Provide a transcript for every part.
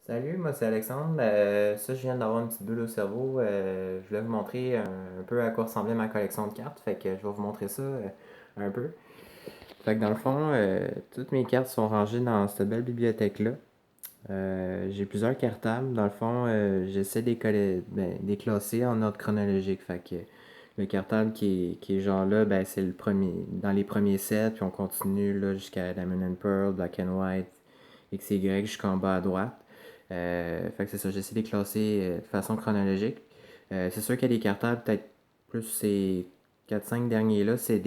Salut, moi c'est Alexandre. Ça, je viens d'avoir une petite bulle au cerveau. Je voulais vous montrer un peu à quoi ressemblait ma collection de cartes. Fait que je vais vous montrer ça un peu. Fait que dans le fond, toutes mes cartes sont rangées dans cette belle bibliothèque-là. J'ai plusieurs cartables. Dans le fond, j'essaie de les classer en ordre chronologique. Fait que le cartable qui est genre là, ben, c'est le premier, dans les premiers sets, puis on continue là, jusqu'à Diamond and Pearl, Black and White, XY jusqu'en bas à droite. Fait que c'est ça, j'essaie de les classer de façon chronologique. C'est sûr qu'il y a des cartables, peut-être plus ces quatre cinq derniers là, c'est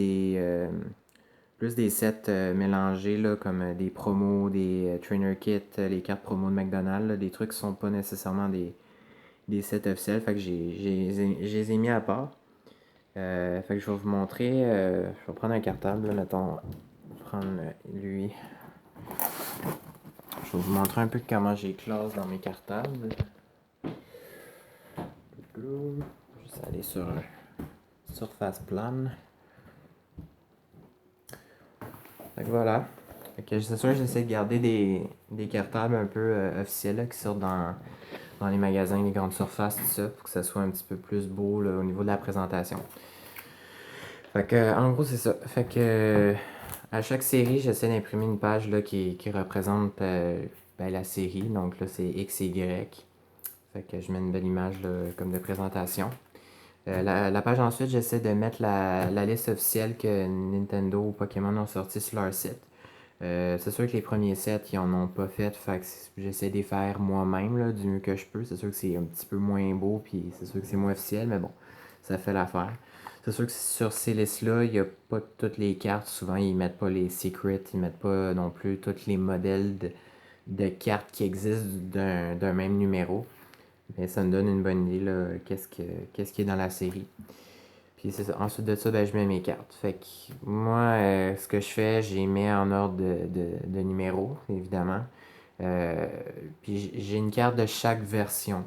plus des sets mélangés là, comme des promos, des trainer kits, les cartes promos de McDonald's, là, des trucs qui sont pas nécessairement des sets officiels. Fait que je les ai mis à part. Fait que je vais vous montrer. Je vais prendre un cartable, là, mettons. Prendre lui. Je vais vous montrer un peu comment j'ai classe dans mes cartables. Juste aller sur surface plane. Fait que voilà. Fait que c'est sûr que j'essaie de garder des cartables un peu officiels là, qui sortent dans les magasins, les grandes surfaces, tout ça, pour que ça soit un petit peu plus beau là, au niveau de la présentation. Fait que, en gros, c'est ça. Fait que, à chaque série, j'essaie d'imprimer une page là, qui représente ben, la série. Donc là, c'est X, Y. Fait que je mets une belle image là, comme de présentation. La page ensuite, j'essaie de mettre la liste officielle que Nintendo ou Pokémon ont sorti sur leur site. C'est sûr que les premiers sets, ils en ont pas fait, fait que j'essaie de les faire moi-même là, du mieux que je peux. C'est sûr que c'est un petit peu moins beau, puis c'est sûr que c'est moins officiel, mais bon, ça fait l'affaire. C'est sûr que sur ces listes-là, il n'y a pas toutes les cartes. Souvent, ils mettent pas les secrets, ils mettent pas non plus tous les modèles de cartes qui existent d'un même numéro. Mais ça me donne une bonne idée, là, qu'est-ce qui est dans la série. Puis c'est ça. Ensuite de ça, ben, je mets mes cartes. Fait que moi, ce que je fais, je les mets en ordre de numéros, évidemment. Euh, Puis j'ai une carte de chaque version.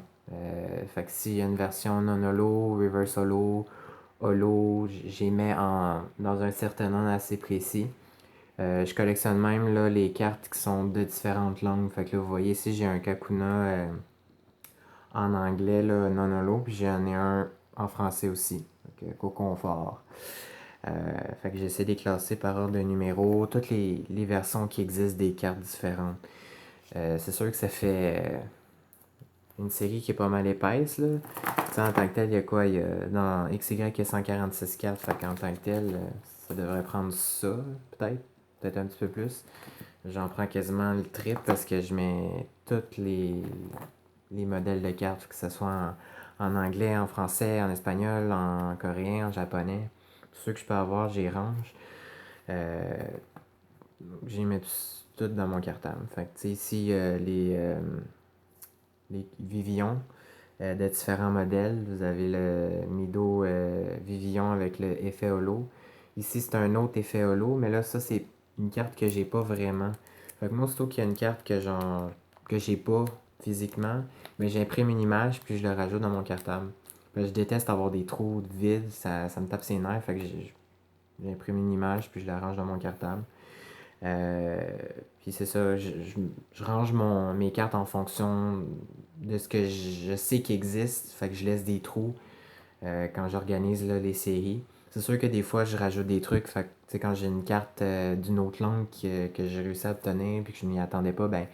Fait que s'il y a une version non-holo, reverse holo, holo, je les mets dans un certain ordre assez précis. Je collectionne même là, les cartes qui sont de différentes langues. Fait que là, vous voyez ici, j'ai un Kakuna en anglais, là, non-holo, puis j'en ai un en français aussi. Qu'au confort. Fait que j'essaie de les classer par ordre de numéro, toutes les versions qui existent des cartes différentes. C'est sûr que ça fait une série qui est pas mal épaisse. Là. T'sais, en tant que tel, il y a quoi dans XY, il y a 146 cartes. Fait qu'en tant que tel, ça devrait prendre ça, peut-être. Peut-être un petit peu plus. J'en prends quasiment le triple parce que je mets tous les modèles de cartes, que ce soit en anglais, en français, en espagnol, en coréen, en japonais. Tous ceux que je peux avoir, j'y range. Euh, J'y mets tout dans mon cartable. Fait que, tu sais, ici, les Vivillon de différents modèles. Vous avez le Mido Vivillon avec le effet holo. Ici, c'est un autre effet holo, mais là, ça, c'est une carte que j'ai pas vraiment. Fait que moi, aussitôt qu'il y a une carte que j'ai pas physiquement, mais j'imprime une image puis je le rajoute dans mon cartable. Je déteste avoir des trous de vide, ça me tape ses nerfs, fait que j'imprime une image puis je la range dans mon cartable. Euh, Puis c'est ça, je range mes cartes en fonction de ce que je sais qui existe. Fait que je laisse des trous quand j'organise là, les séries. C'est sûr que des fois, je rajoute des trucs. Fait que quand j'ai une carte d'une autre langue que j'ai réussi à obtenir puis que je m'y attendais pas, ben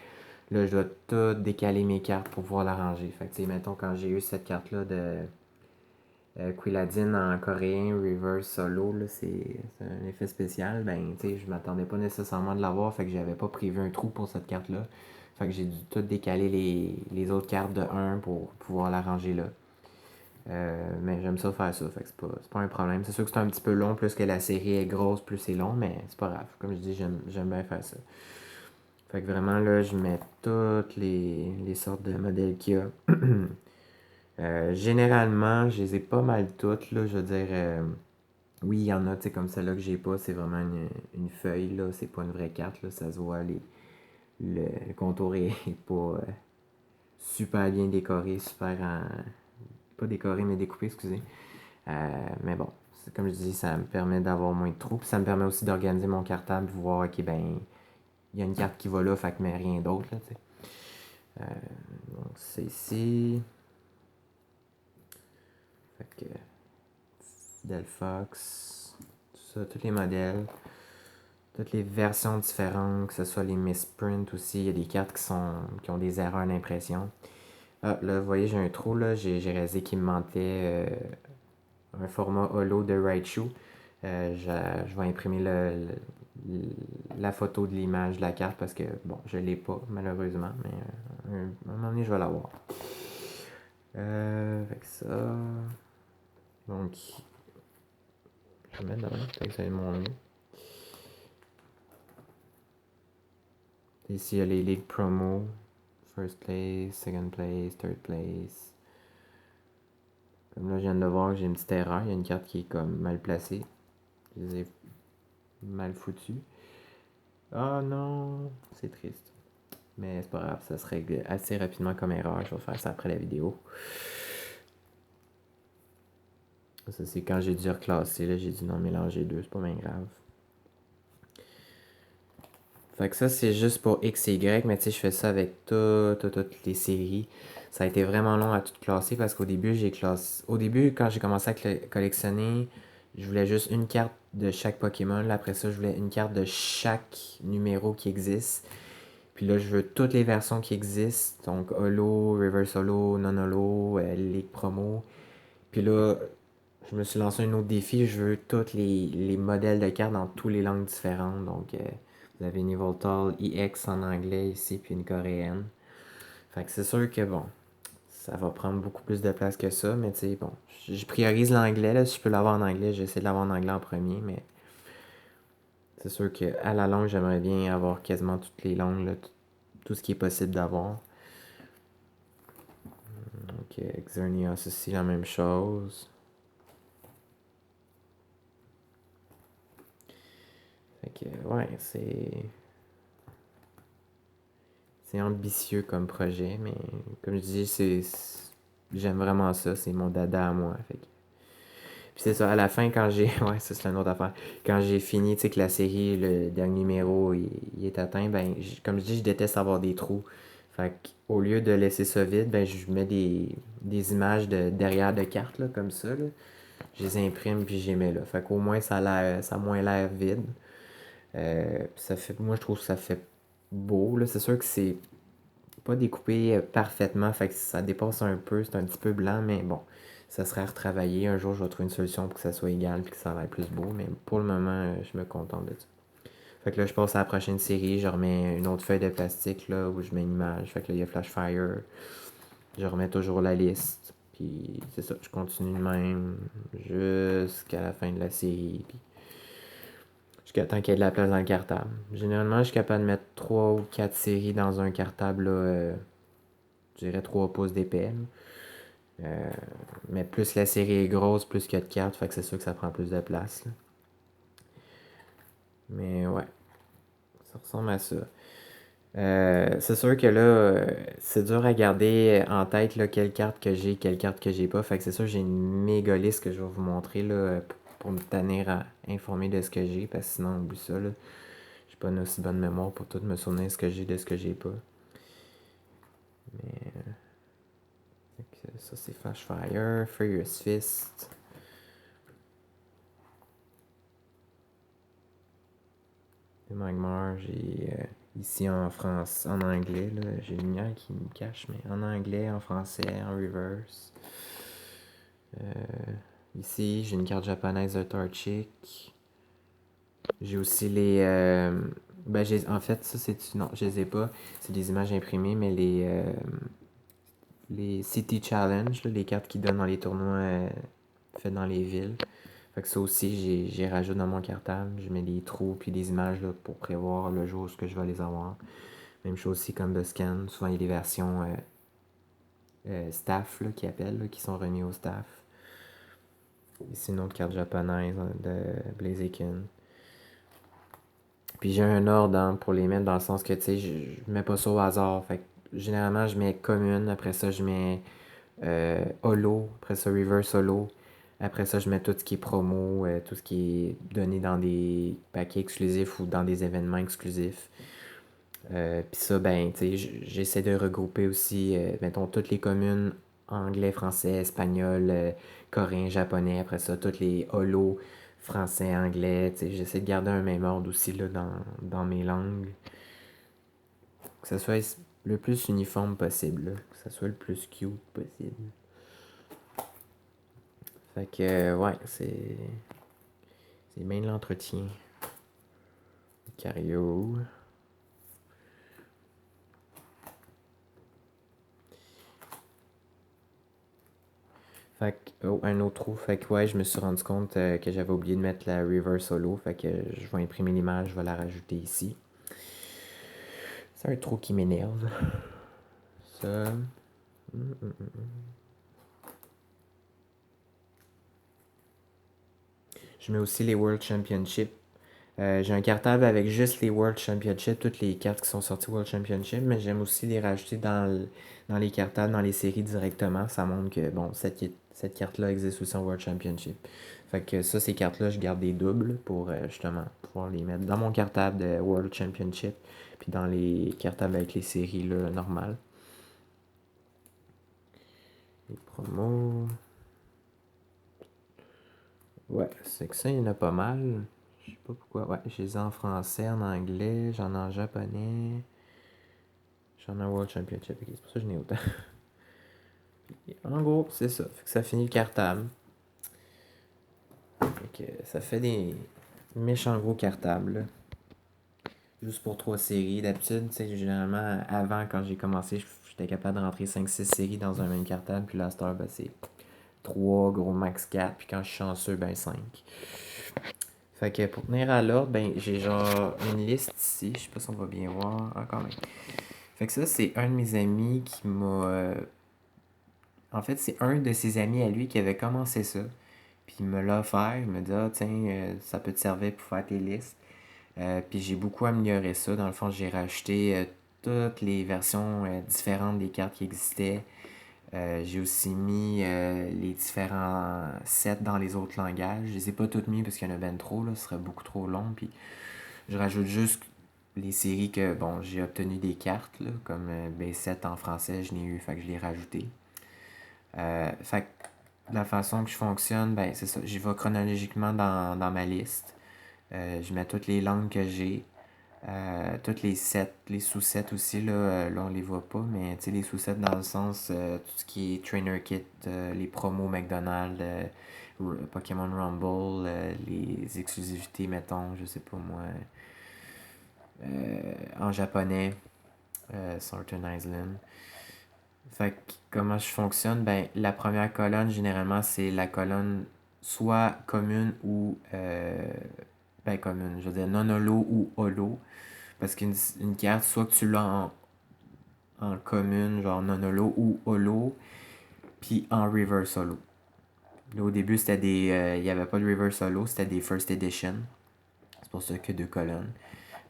là, je dois tout décaler mes cartes pour pouvoir la ranger. Fait que mettons, quand j'ai eu cette carte-là de Quiladine en coréen, reverse solo, là, c'est un effet spécial. Ben, tu sais, je m'attendais pas nécessairement de l'avoir, fait que j'avais pas prévu un trou pour cette carte-là. Fait que j'ai dû tout décaler les autres cartes de 1 pour pouvoir la ranger là. Mais j'aime ça faire ça, fait que c'est pas un problème. C'est sûr que c'est un petit peu long, plus que la série est grosse, plus c'est long, mais c'est pas grave. Comme je dis, j'aime bien faire ça. Fait que vraiment là, je mets toutes les sortes de modèles qu'il y a. Généralement, je les ai pas mal toutes, là, je veux dire. Oui, il y en a, tu sais, comme celle-là que j'ai pas, c'est vraiment une feuille, là, c'est pas une vraie carte, là, ça se voit, le contour est pas super bien décoré, pas décoré, mais découpé, excusez. Mais bon, comme je dis, ça me permet d'avoir moins de trous, puis ça me permet aussi d'organiser mon cartable, voir, ok, ben, il y a une carte qui va là, fait que mais rien d'autre, là, tu sais. c'est ici. Fait que Delphox, tout ça, tous les modèles, toutes les versions différentes, que ce soit les misprint aussi. Il y a des cartes qui ont des erreurs d'impression. Ah, là, vous voyez, j'ai un trou, là. J'ai réalisé qu'il me manquait un format holo de Raichu. Je vais imprimer la photo de l'image de la carte parce que, bon, je l'ai pas, malheureusement, mais un moment donné, je vais l'avoir. Avec ça. Donc, je vais mettre devant, peut-être que ça va être mon mieux. Ici, il y a les ligues promo. First place, second place, third place. Comme là, je viens de voir que j'ai une petite erreur. Il y a une carte qui est comme mal placée. Je les ai mal foutues. Ah non, c'est triste. Mais c'est pas grave, ça se règle assez rapidement comme erreur. Je vais faire ça après la vidéo. Ça, c'est quand j'ai dû reclasser. Là, j'ai dû non mélanger deux. C'est pas bien grave. Fait que ça, c'est juste pour X et Y, mais tu sais, je fais ça avec toutes les séries. Ça a été vraiment long à tout classer parce qu'au début, j'ai classé. Au début, quand j'ai commencé à collectionner, je voulais juste une carte de chaque Pokémon. Là, après ça, je voulais une carte de chaque numéro qui existe. Puis là, je veux toutes les versions qui existent. Donc, Holo, Reverse Holo, Non-Holo, Ligue Promo. Puis là, je me suis lancé un autre défi. Je veux tous les modèles de cartes dans toutes les langues différentes. Donc, vous avez une Yveltal EX en anglais ici, puis une coréenne. Fait que c'est sûr que, bon, ça va prendre beaucoup plus de place que ça. Mais tu sais, bon, je priorise l'anglais. Là. Si je peux l'avoir en anglais, j'essaie de l'avoir en anglais en premier. Mais c'est sûr qu'à la longue, j'aimerais bien avoir quasiment toutes les langues, là, tout ce qui est possible d'avoir. Donc, Xerneas aussi, la même chose. Fait que, ouais, c'est ambitieux comme projet, mais comme je dis, j'aime vraiment ça, c'est mon dada à moi. Fait que... Puis c'est ça, à la fin, quand j'ai. Ouais, ça c'est une autre affaire. Quand j'ai fini, tu sais, que la série, le dernier numéro, il est atteint, ben, comme je dis, je déteste avoir des trous. Fait qu'au lieu de laisser ça vide, ben, je mets des images derrière de cartes, là, comme ça, là. Je les imprime puis je les mets là. Fait qu'au moins, ça a moins l'air vide. Ça fait, moi, je trouve que ça fait beau, là. C'est sûr que c'est pas découpé parfaitement, fait que ça dépasse un peu, c'est un petit peu blanc, mais bon, ça serait à retravailler. Un jour, je vais trouver une solution pour que ça soit égal et que ça va être plus beau, mais pour le moment, je me contente de ça. Fait que là, je passe à la prochaine série, je remets une autre feuille de plastique là où je mets une image. Fait que là, il y a Flashfire. Je remets toujours la liste. Puis c'est ça, je continue de même jusqu'à la fin de la série. Puis jusqu'à temps qu'il y ait de la place dans le cartable. Généralement, je suis capable de mettre 3 ou 4 séries dans un cartable là, je dirais 3 pouces d'épais. Mais plus la série est grosse, plus qu'il y a de cartes, fait que c'est sûr que ça prend plus de place. Là. Mais ouais, ça ressemble à ça. C'est sûr que là, c'est dur à garder en tête là, quelle carte que j'ai, quelle carte que j'ai pas. Fait que c'est sûr, j'ai une méga liste que je vais vous montrer là, pour me tenir à informer de ce que j'ai. Parce que sinon, oublie ça. Là. J'ai pas une aussi bonne mémoire pour tout me souvenir de ce que j'ai de ce que j'ai pas. Mais ça, c'est Flashfire, Furious Fist. Le Magmar, j'ai ici en France, en anglais, là, j'ai une lumière qui me cache, mais en anglais, en français, en reverse. Ici, j'ai une carte japonaise de Torchic. J'ai aussi les. Ben, en fait, ça, c'est. Non, je les ai pas. C'est des images imprimées, mais les City Challenge, là, les cartes qui donnent dans les tournois faits dans les villes. Fait que ça aussi, j'y rajoute dans mon cartable. Je mets des trous puis des images là, pour prévoir le jour où je vais les avoir. Même chose aussi comme de scan. Souvent, il y a des versions staff là, qui appellent, là, qui sont remis au staff. Ici, une autre carte japonaise de Blaziken. Puis j'ai un ordre hein, pour les mettre dans le sens que, tu sais, je mets pas ça au hasard. Fait que, généralement, je mets commune. Après ça, je mets holo. Après ça, reverse holo. Après ça, je mets tout ce qui est promo, tout ce qui est donné dans des paquets exclusifs ou dans des événements exclusifs. Puis ça, ben, tu sais, j'essaie de regrouper aussi, mettons, toutes les communes anglais, français, espagnol, coréen, japonais, après ça, toutes les holos, français, anglais, tu sais, j'essaie de garder un même ordre aussi, là, dans mes langues. Que ça soit le plus uniforme possible, là. Que ça soit le plus cute possible. Fait que, ouais, c'est bien de l'entretien. Cario. Fait que, oh, un autre trou. Fait que, ouais, je me suis rendu compte que j'avais oublié de mettre la reverse solo. Fait que je vais imprimer l'image, je vais la rajouter ici. C'est un trou qui m'énerve. Ça. Je mets aussi les World Championship. J'ai un cartable avec juste les World Championship, toutes les cartes qui sont sorties World Championship, mais j'aime aussi les rajouter dans les cartables, dans les séries directement. Ça montre que, bon, cette carte-là existe aussi en World Championship. Fait que ça, ces cartes-là, je garde des doubles pour justement pouvoir les mettre dans mon cartable de World Championship, puis dans les cartables avec les séries là, normales. Les promos. Ouais, c'est que ça, il y en a pas mal. Je sais pas pourquoi. Ouais, j'ai les en français, en anglais, j'en ai en japonais. J'en ai un World Championship. Ok, c'est pour ça que j'en ai autant. En gros, c'est ça. Fait que ça finit le cartable. Fait que ça fait des méchants gros cartables. Là. Juste pour 3 séries. D'habitude, tu sais, généralement, avant, quand j'ai commencé, j'étais capable de rentrer 5-6 séries dans un même cartable. Puis là, à cette heure, ben, c'est 3, gros max 4. Puis quand je suis chanceux, ben 5. Fait que pour tenir à l'ordre, ben j'ai genre une liste ici. Je sais pas si on va bien voir. Ah, quand même. Fait que ça, c'est un de mes amis qui m'a. En fait, c'est un de ses amis à lui qui avait commencé ça. Puis il me l'a offert. Il me dit, ah, tiens, ça peut te servir pour faire tes listes. Puis j'ai beaucoup amélioré ça. Dans le fond, j'ai rajouté toutes les versions différentes des cartes qui existaient. J'ai aussi mis les différents sets dans les autres langages. Je les ai pas toutes mis parce qu'il y en a ben trop, là, ce serait beaucoup trop long. Puis je rajoute juste les séries que, bon, j'ai obtenu des cartes, là, comme B7 en français, je n'ai eu, fait que je l'ai rajouté. Fait que la façon que je fonctionne, ben c'est ça, j'y vais chronologiquement dans ma liste. Je mets toutes les langues que j'ai. Toutes les sets, les sous-sets aussi, là on les voit pas, mais tu sais, les sous-sets dans le sens, tout ce qui est Trainer Kit, les promos McDonald's, Pokémon Rumble, les exclusivités, mettons, je sais pas moi, en japonais, Certain Island. Fait que comment je fonctionne, ben la première colonne, généralement, c'est la colonne soit commune ou, ben commune, je veux dire non-holo ou holo. Parce qu'une carte, soit que tu l'as en commune, genre non-holo ou holo, puis en reverse holo. Là, au début, c'était des. Il n'y avait pas de reverse holo, c'était des first edition. C'est pour ça que 2 colonnes.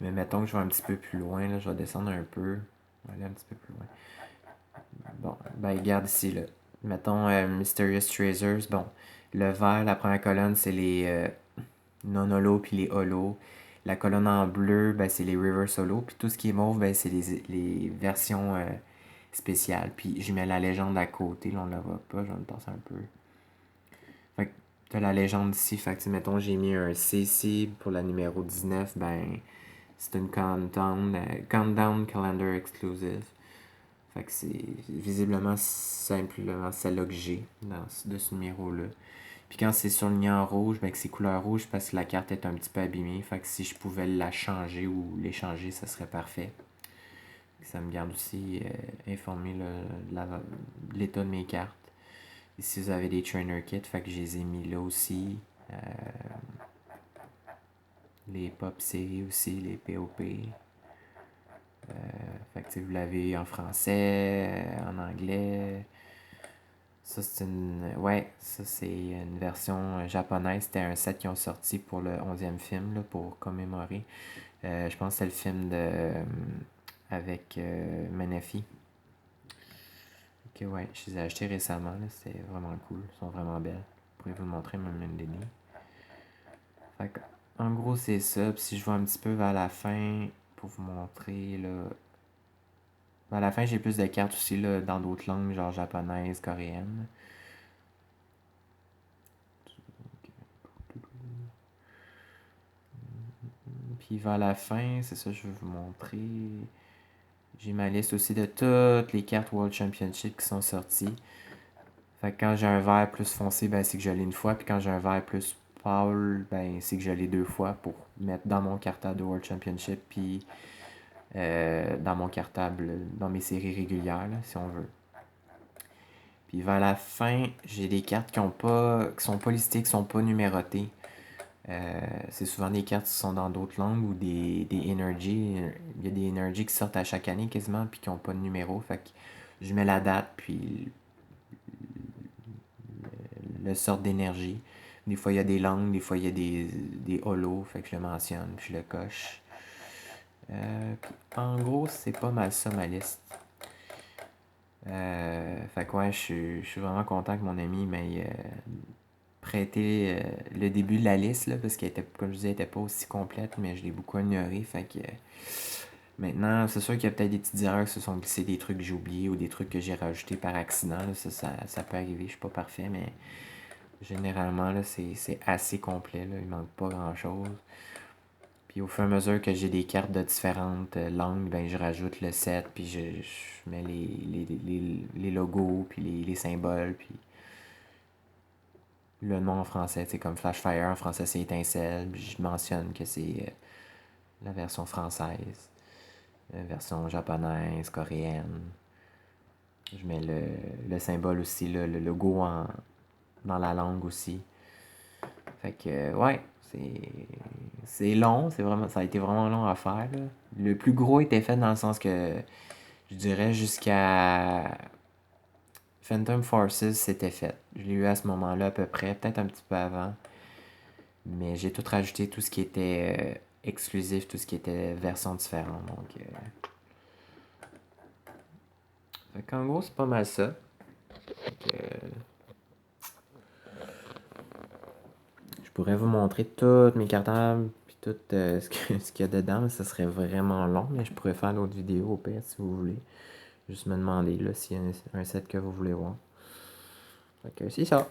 Mais mettons que je vais un petit peu plus loin, là, je vais descendre un peu. Je vais aller un petit peu plus loin. Bon, ben regarde ici, là. Mettons Mysterious Treasures. Bon, le vert, la première colonne, c'est les non-holo puis les holo. La colonne en bleu, ben, c'est les reverse holo. Puis tout ce qui est mauve, ben, c'est les versions spéciales. Puis je mets la légende à côté. Là, on la voit pas. Je vais me passer un peu. Fait que t'as la légende ici. Fait que, mettons, j'ai mis un CC pour la numéro 19. Ben, c'est une countdown calendar exclusive. Fait que c'est visiblement simplement celle-là que j'ai de ce numéro-là. Puis quand c'est surligné en rouge, ben que c'est couleur rouge parce que la carte est un petit peu abîmée. Fait que si je pouvais la changer ou l'échanger, ça serait parfait. Ça me garde aussi informé de l'état de mes cartes. Ici, vous avez des trainer kits, fait que je les ai mis là aussi. Les pop séries aussi, les POP. Fait que vous l'avez en français, en anglais. Ça, c'est une. Ouais, ça, c'est une version japonaise. C'était un set qu'ils ont sorti pour le 11e film, là, pour commémorer. Je pense que c'est le film avec Menefee. Ok, ouais, je les ai achetés récemment. C'était vraiment cool. Ils sont vraiment belles. Je pourrais vous le montrer même une Fait que, en gros, c'est ça. Puis si je vais un petit peu vers la fin pour vous montrer, là. À la fin, j'ai plus de cartes aussi, là, dans d'autres langues, genre japonaise, coréenne. Puis vers la fin, c'est ça, je vais vous montrer. J'ai ma liste aussi de toutes les cartes World Championship qui sont sorties. Fait que quand j'ai un vert plus foncé, ben c'est que je l'ai une fois. Puis quand j'ai un vert plus pâle, ben c'est que je l'ai deux fois pour mettre dans mon cartable de World Championship. Puis dans mon cartable, dans mes séries régulières, là, si on veut. Puis vers la fin, j'ai des cartes qui sont pas listées, qui sont pas numérotées. C'est souvent des cartes qui sont dans d'autres langues ou des Energy. Il y a des Energy qui sortent à chaque année quasiment puis qui n'ont pas de numéro. Fait que je mets la date puis le sort d'énergie. Des fois il y a des langues, des fois il y a des holos. Fait que je le mentionne puis je le coche. Puis en gros, c'est pas mal ça ma liste. Fait que ouais, je suis vraiment content que mon ami m'ait prêté le début de la liste, là, parce qu'elle était, comme je disais, elle était pas aussi complète, mais je l'ai beaucoup ignoré. Fait que maintenant, c'est sûr qu'il y a peut-être des petites erreurs qui se sont glissées, des trucs que j'ai oubliés ou des trucs que j'ai rajoutés par accident. Là. Ça peut arriver, je suis pas parfait, mais généralement, là, c'est assez complet. Là. Il manque pas grand-chose. Puis au fur et à mesure que j'ai des cartes de différentes langues, ben je rajoute le set, puis je mets les logos, puis les symboles, puis le nom en français, c'est comme Flashfire, en français c'est étincelle, puis je mentionne que c'est la version française, la version japonaise, coréenne. Je mets le symbole aussi, le logo dans la langue aussi. Fait que, ouais, c'est long, ça a été vraiment long à faire. Là. Le plus gros était fait dans le sens que, je dirais, jusqu'à Phantom Forces, c'était fait. Je l'ai eu à ce moment-là à peu près, peut-être un petit peu avant. Mais j'ai tout rajouté, tout ce qui était exclusif, tout ce qui était version différente. Donc, fait qu'en gros, c'est pas mal ça. Je pourrais vous montrer toutes mes cartables puis tout ce qu'il y a dedans, mais ça serait vraiment long, mais je pourrais faire d'autres vidéos au pire si vous voulez. Juste me demander là s'il y a un set que vous voulez voir. Fait que c'est ça.